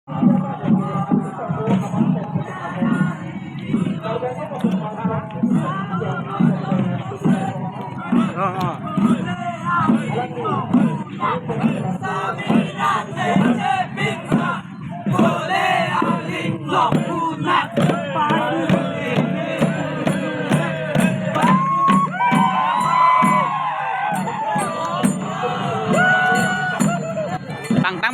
Tang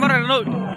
baru dulu.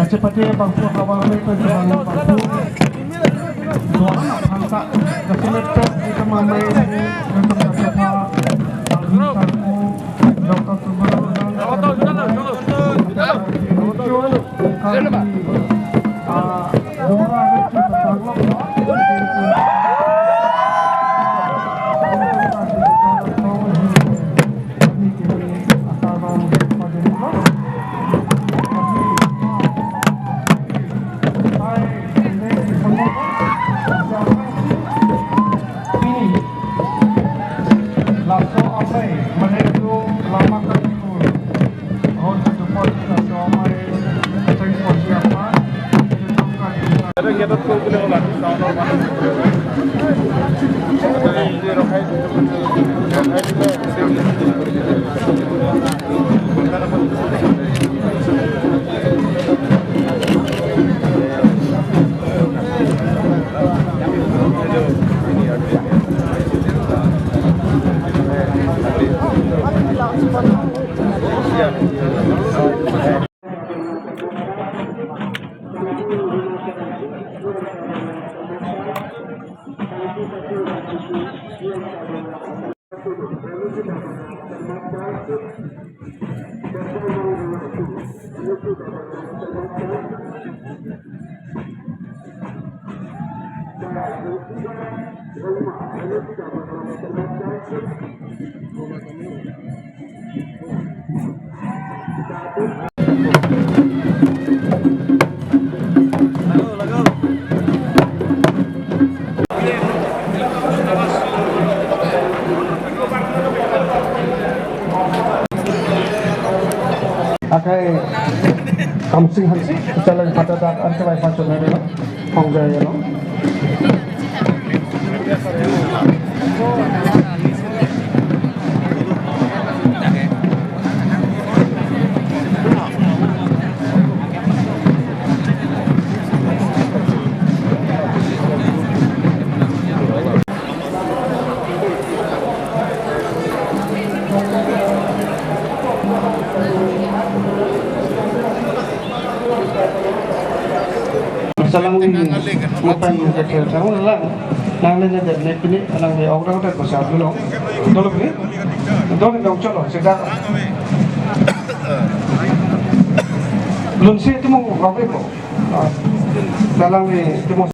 Seperti bangku awal itu dengan bangku dua anak angkat kasih laptop kita mamai untuk siapa alhamdulillah dokter akai kamsing hansi jalan pada dak antai pasal ni lah panggil ya no Salang ni mapan kita sekarang lah nang ni jadi ni pini nang ni orang tu pasal dulu dulu ni dulu ni colo sekarang belum sih tu mau apa itu salang ni tu mau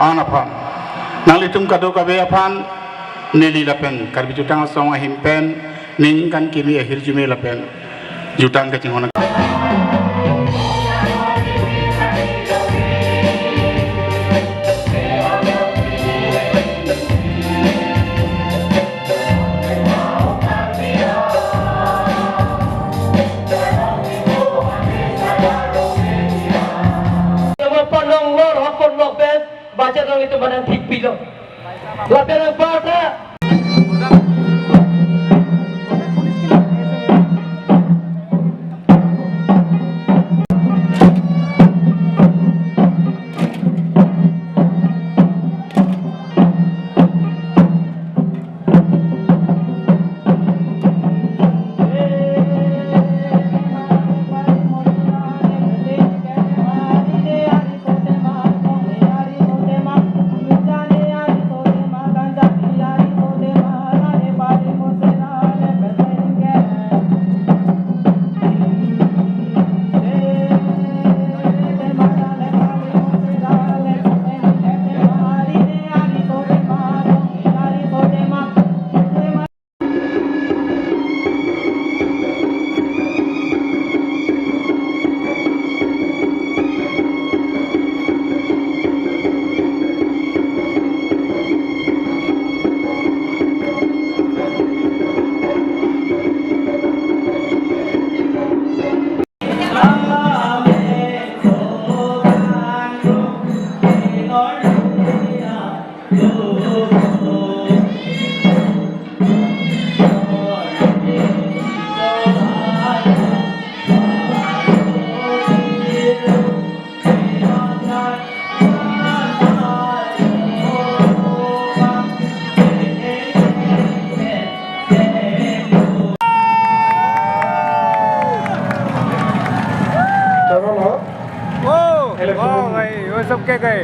Anapan Nalitum kado kabe apan Nili lapen Karbi jutang asong ahimpen Ning kan kimi ahir jume lapen Jutang kacing honak baca dong itu badan tipi lo. Latihan pada. सबके गए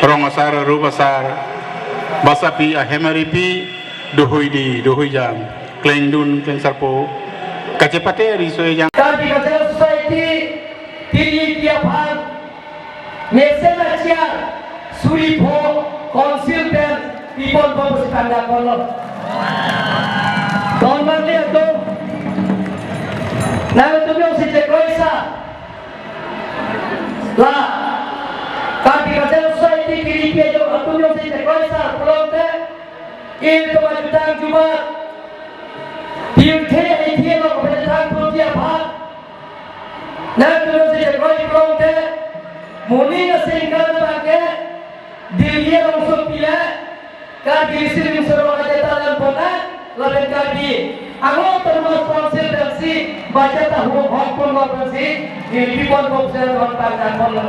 Rongasar rubasar basapi ahemaripi dohoi jam kleng dun kleng sarpo kacepate risoe jang Tapi Cultural Society tiri tiap hal national chair Suripo consultant people bagus tanda kolom Normal lihat tu Nama tu biar si cekroisa lah Tapi Cultural Society tiri tiap jauh tu biar si cekroisa kolom te ini kewajiban Jumat Diunthe ini lo kewajiban tiap hal Nah terus dia koi kolom te muni sehingga pakai dirinya langsung pilih kan diri sendiri suruh aja dalam pona lalu kami anggota termasuk konsultasi baca tahu hong pun konsultasi ini pun konsultasi tentang